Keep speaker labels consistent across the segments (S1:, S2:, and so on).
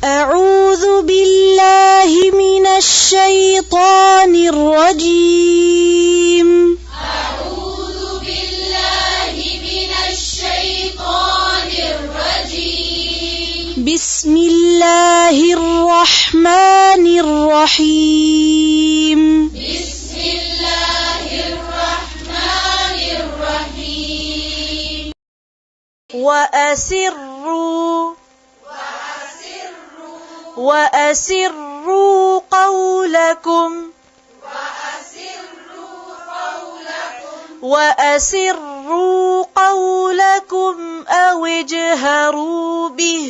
S1: أعوذ بالله من الشيطان الرجيم.
S2: أعوذ بالله من الشيطان الرجيم.
S1: بسم الله الرحمن الرحيم.
S2: بسم الله الرحمن الرحيم.
S1: وأسروا قولكم أو اجهروا به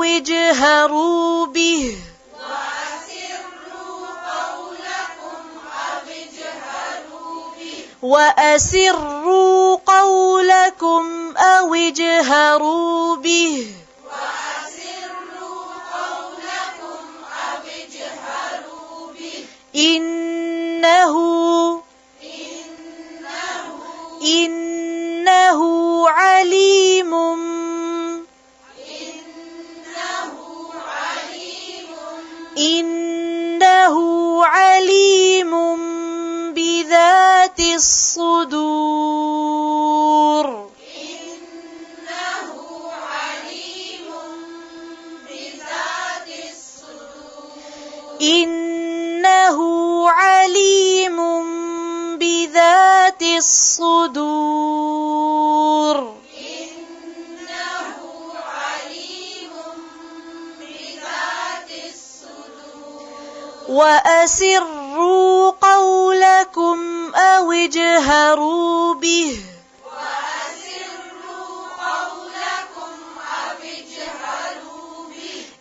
S1: وأسروا قولكم أو اجهروا به وأسروا قولكم أو اجهروا به إنه عليم بذات الصدور. إنه عليم بذات الصدور. وأسروا قولكم أو اجهروا به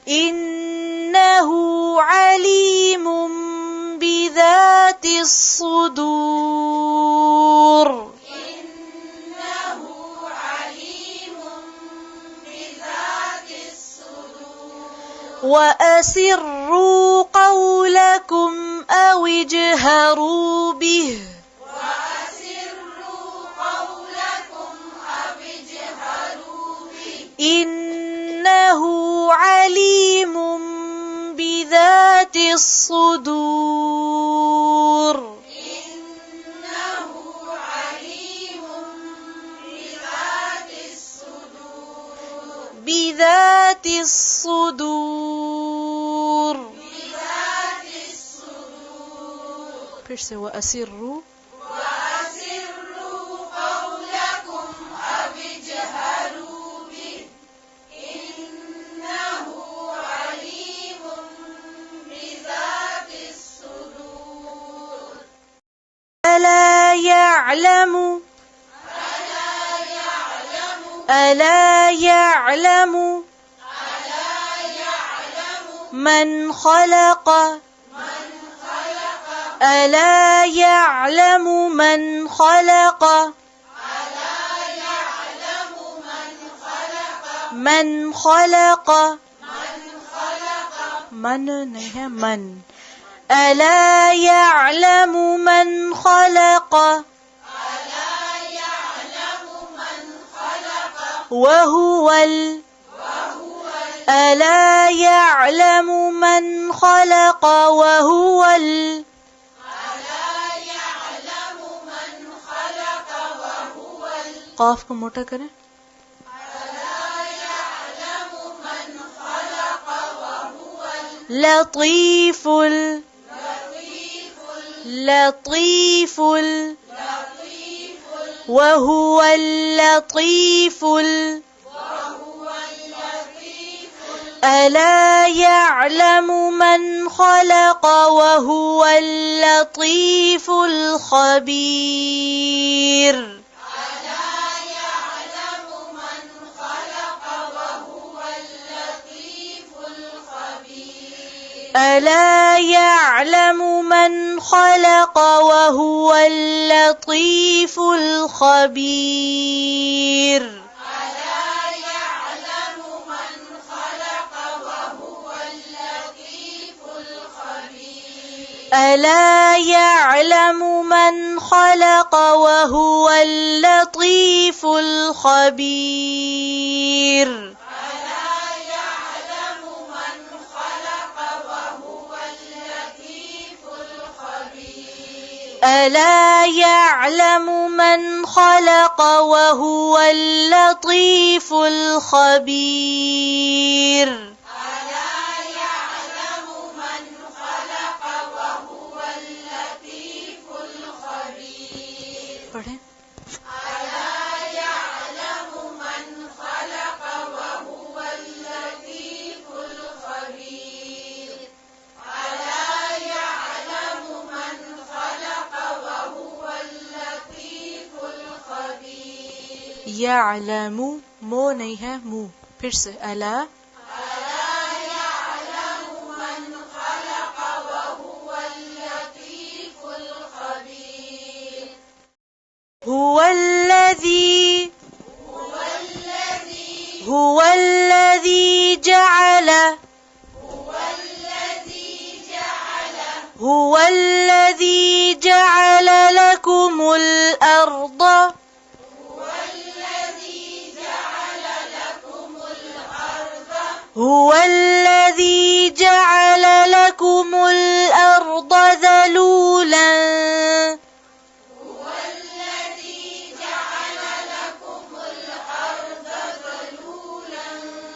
S1: إنه عليم بذات الصدور. وأسروا قولكم أو اجهروا به إنه عليم بذات الصدور. بذات الصدور. फिर से وأسروا
S2: قولكم أو اجهروا به إنه عليم بذات الصدور.
S1: ألا يعلم من خلق. ألا يعلم من خلق. من خلق. من नहीं है मन. ألا يعلم من خلق. ألا يعلم من خلق وهو قاف को मोटा करें. لطيف وهو اللطيف. ألا يعلم من خلق وهو اللطيف الخبير. ألا يعلم من خلق وهو اللطيف الخبير.
S2: ألا يعلم من خلق وهو اللطيف
S1: ألا يعلم من خلق وهو اللطيف الخبير ألا يعلم من خلق وهو اللطيف الخبير पढ़ें यालमु मो नहीं है मु फिर से अला هو الذي جعل هو الذي جعل لكم الأرض هو الذي جعل لكم الأرض ذلولا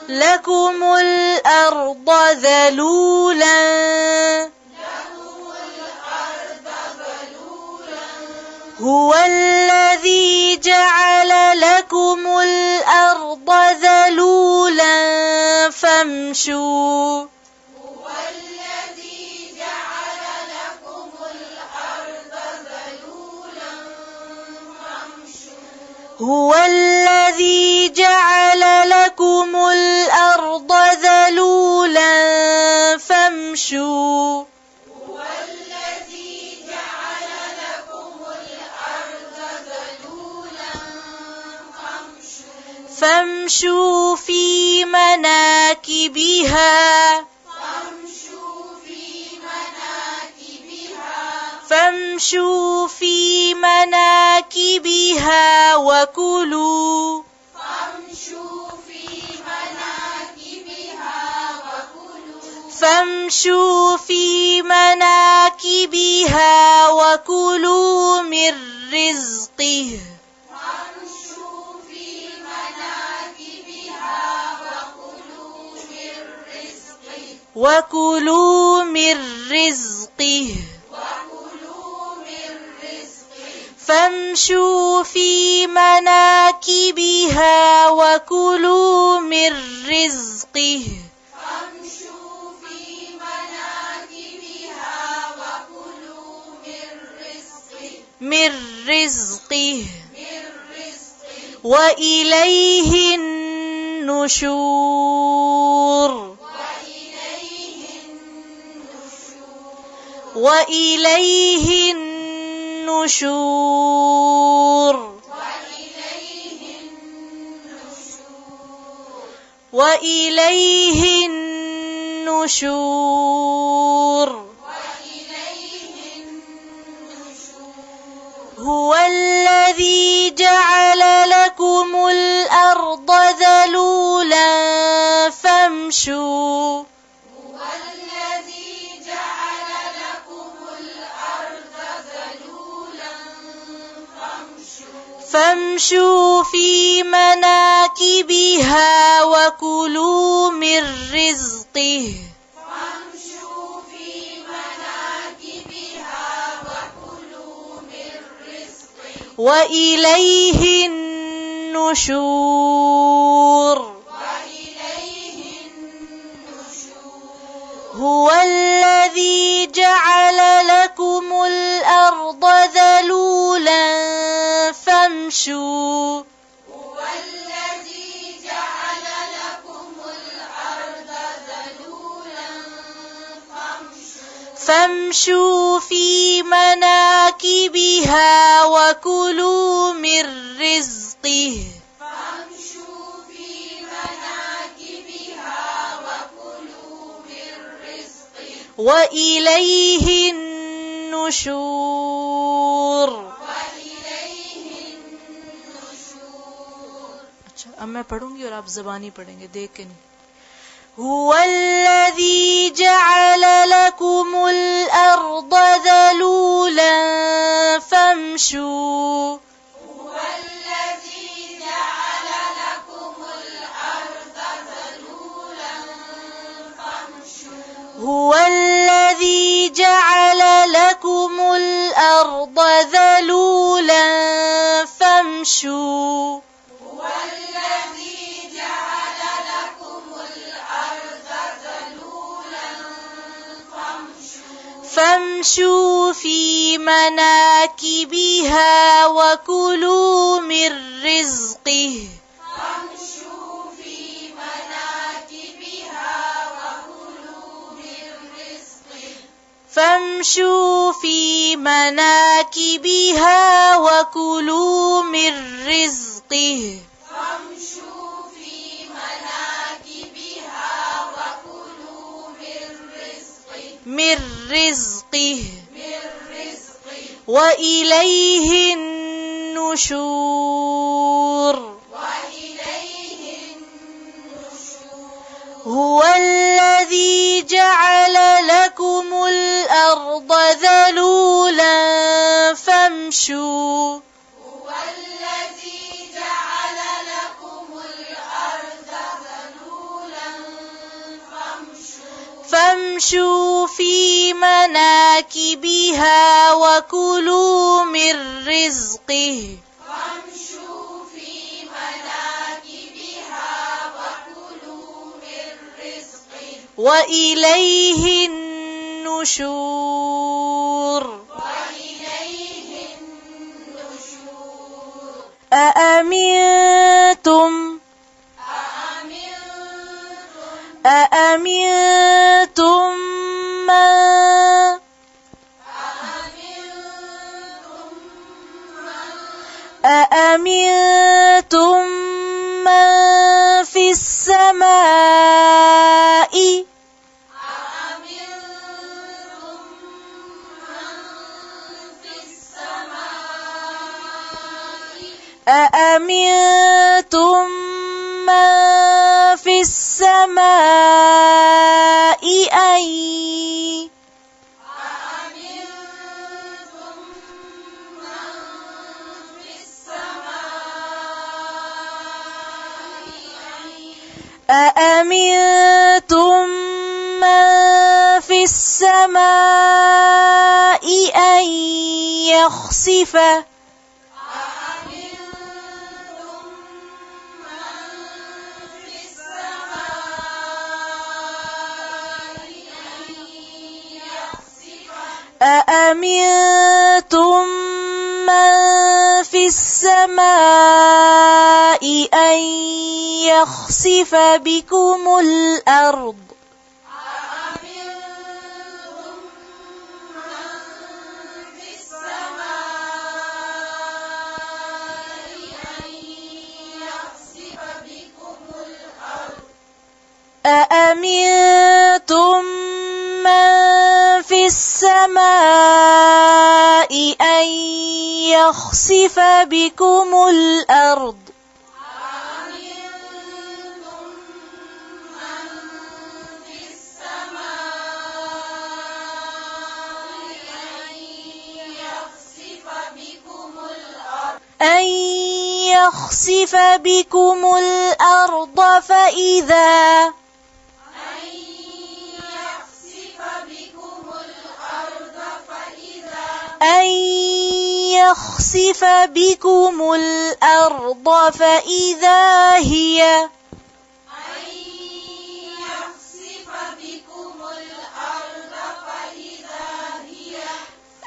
S1: لكم الأرض ذلولا هو الذي جعل لكم الأرض ذلولا فامشوا هو الذي جعل لكم الأرض ذلولا فامشوا فامشوا في مناكبها فامشوا في مناكبها وكلوا فامشوا في مناكبها وكلوا من رزقه وكلوا من رزقه فامشوا في مناكبها وكلوا من رزقه من رزقه وإليه النشور وإليه النشور وإليه النشور هو الذي جعل لكم الأرض ذلولا فامشوا فامشوا في مناكبها وكلوا من رزقه وإليه النشور هو الذي جعل لكم الأرض ذلولا فامشوا فامشوا في مناكبها وكلوا من رزقه وإليه النشور النشور. अच्छा, अब मैं पढ़ूंगी और आप ज़बानी पढ़ेंगे, देख के नहीं. هو الذي جعل لكم الأرض ذلولا فامشوا. هو الذي جعل لكم الأرض ذلولا فامشوا.
S2: هو الذي جعل لكم الأرض ذلولا
S1: فامشوا في مناكبها وكلوا من رزقه. فامشوا في مناكبها وكلوا من رزقه.
S2: فامشوا في مناكبها وكلوا
S1: من رزقه وإليه النشور. هو الذي جعل لكم الأرض ذلولا فامشوا.
S2: هو الذي جعل لكم الأرض ذلولا
S1: فامشوا في مناكبها وكلوا من رزقه. وإليه النشور. أأمنتم من في السماء أأمنتم من في السماء أأمنتم من في السماء أن يخسف أأمنتم من في السماء أن يخسف بكم الأرض أأمنتم من في السماء أن يخسف بكم الأرض أن يخسف بكم الأرض فإذا أن يخسف بكم الأرض فإذا هي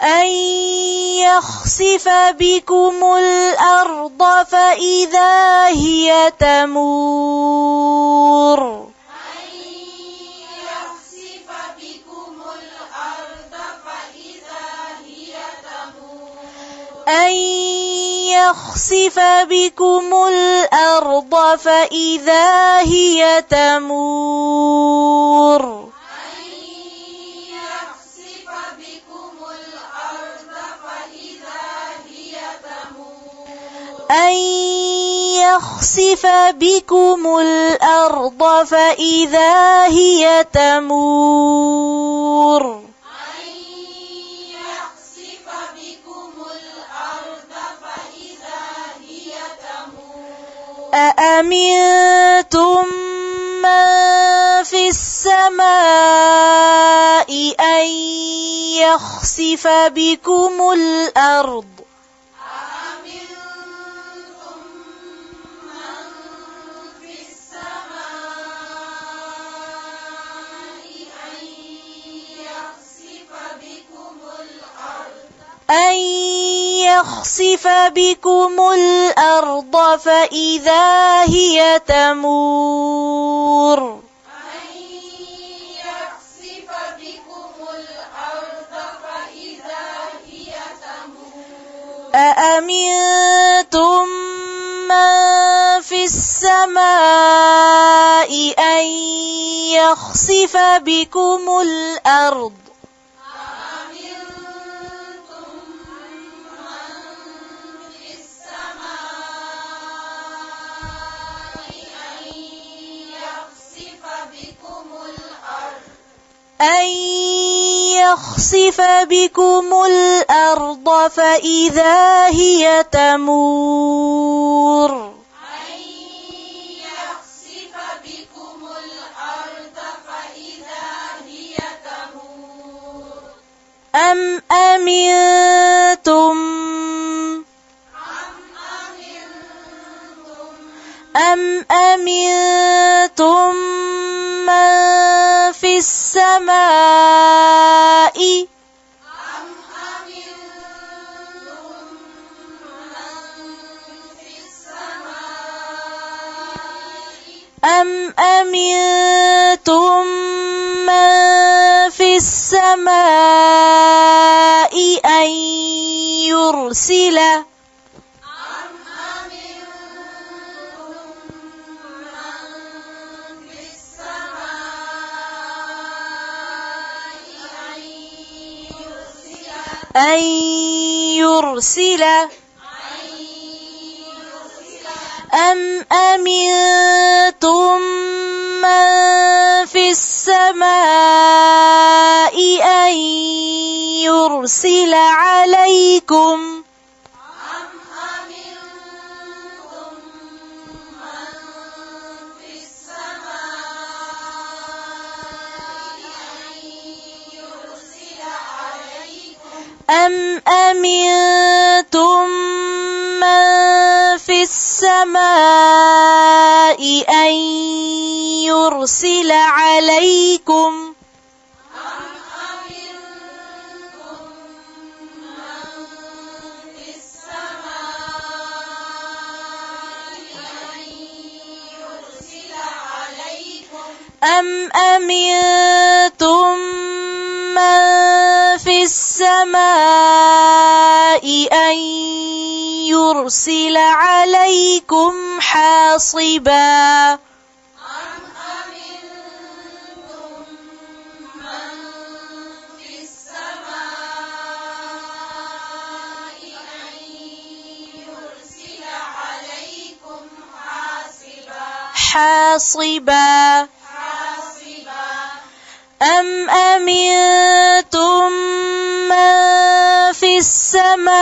S1: أن يخسف بكم الأرض فإذا هي تمور أن يخسف بكم الأرض فإذا هي تمور يخسف بكم الأرض فإذا هي تمور أأمنتم من في السماء أن يخسف بكم الأرض أن يخسف بكم الأرض فإذا هي تمور أأمنتم من في السماء أن يخسف بكم الأرض أن يخسف بكم الأرض فإذا هي تمور أم أمنتم من في السماء أم أمنتم من في السماء أن يرسل أم أمنتم من في السماء أن يرسل عليكم أم أمنتم من في السماء أن يرسل عليكم أم أمنتم من في السماء أن يرسل عليكم حاصبا أم أمنتم من في السماء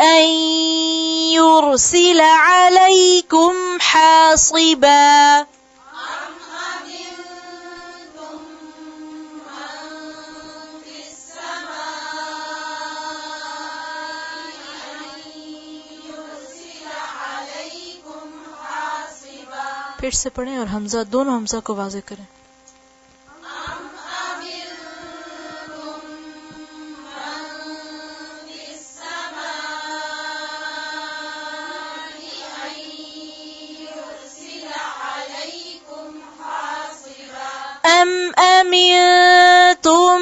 S1: أن يرسل عليكم حاصبا फिर से पढ़ें और हमजा दोनों हमजा को वाज़े करें أم أمنتم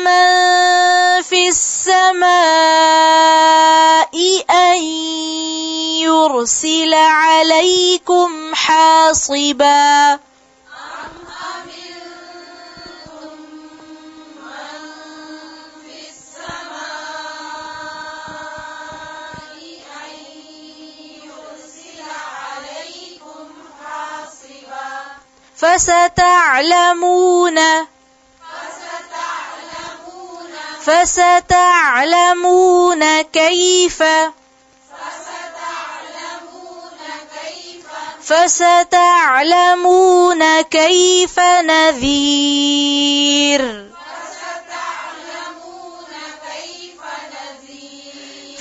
S1: من في السماء أن يرسل عليكم حاصبا فستعلمون كيف نذير.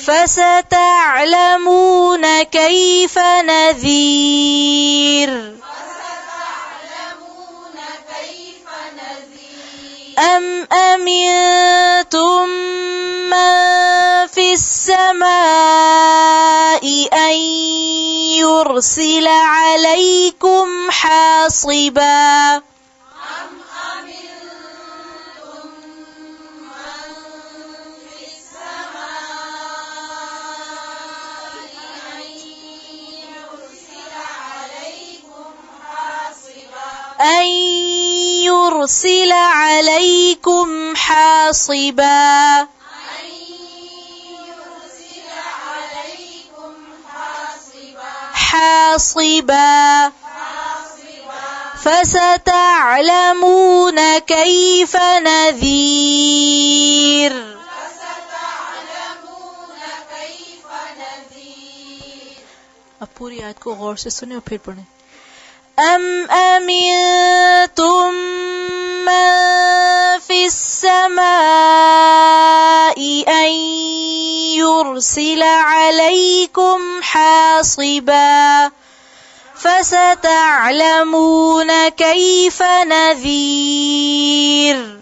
S1: فستعلمون كيف نذير. أم أمنتم من في السماء أن يرسل عليكم حاصبا. أن يرسل عليكم حاصبا. فستعلمون كيف نذير. अब पूरी आयत को गौर से सुने और फिर पढ़ें. أم أمنتم من في السماء أن يرسل عليكم حاصبا. فستعلمون كيف نذير.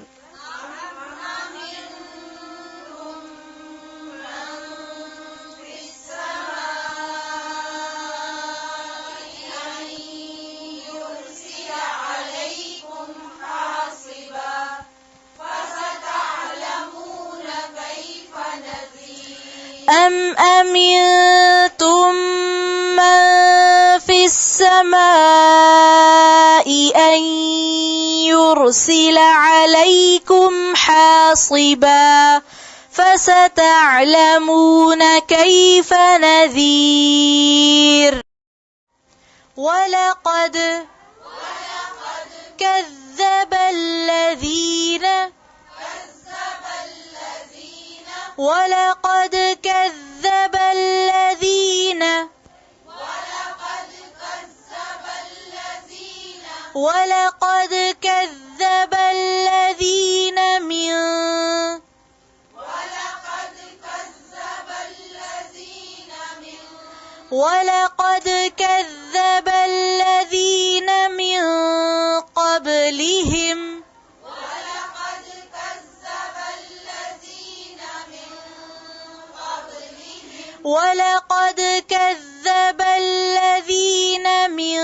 S1: أم أمنتم من في السماء أن يرسل عليكم حاصبا. فستعلمون كيف نذير. ولقد كذب الذين من قبلهم ولقد كذب الذين من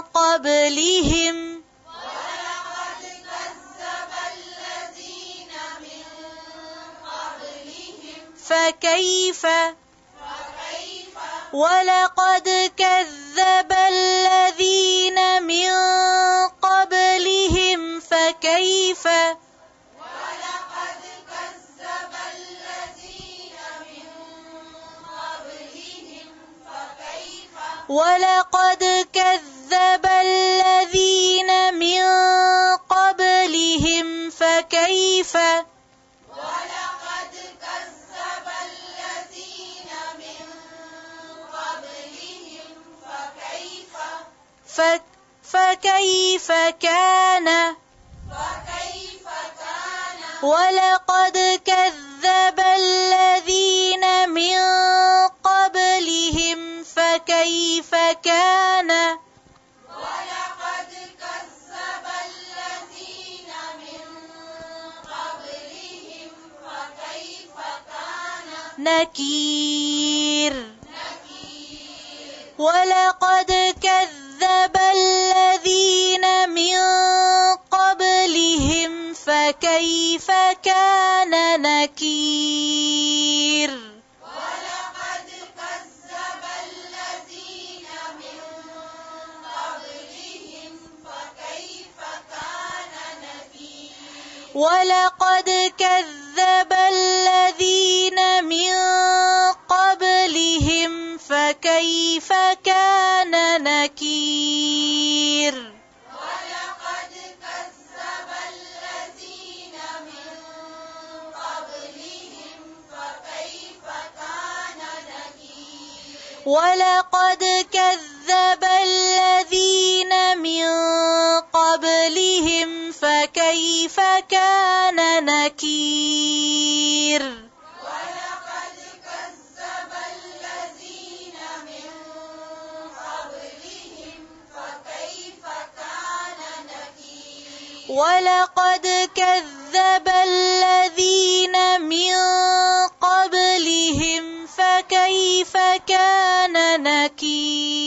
S1: قبلهم فكيف ولقد كذب الذين من قبلهم فكيف ولقد كذب الذين من قبلهم فكيف فكيف كان ولقد كذب الذين من قبلهم فكيف كان نكير. ولقد كذب الذين من قبلهم فكيف كان نكير. ولقد كذب الذين من قبلهم فكيف كان نكير. وَلَقَدْ كَذَّبَ الَّذِينَ مِن قَبْلِهِمْ فَكَيْفَ كَانَ نَكِيرِ
S2: وَلَقَدْ كَذَّبَ الَّذِينَ مِن قَبْلِهِمْ فَكَيْفَ كَانَ نَكِيرِ
S1: وَلَقَدْ كَذَّبَ الَّذِينَ مِن قَبْلِهِمْ فَكَيْفَ كَانَ نَكِيرِ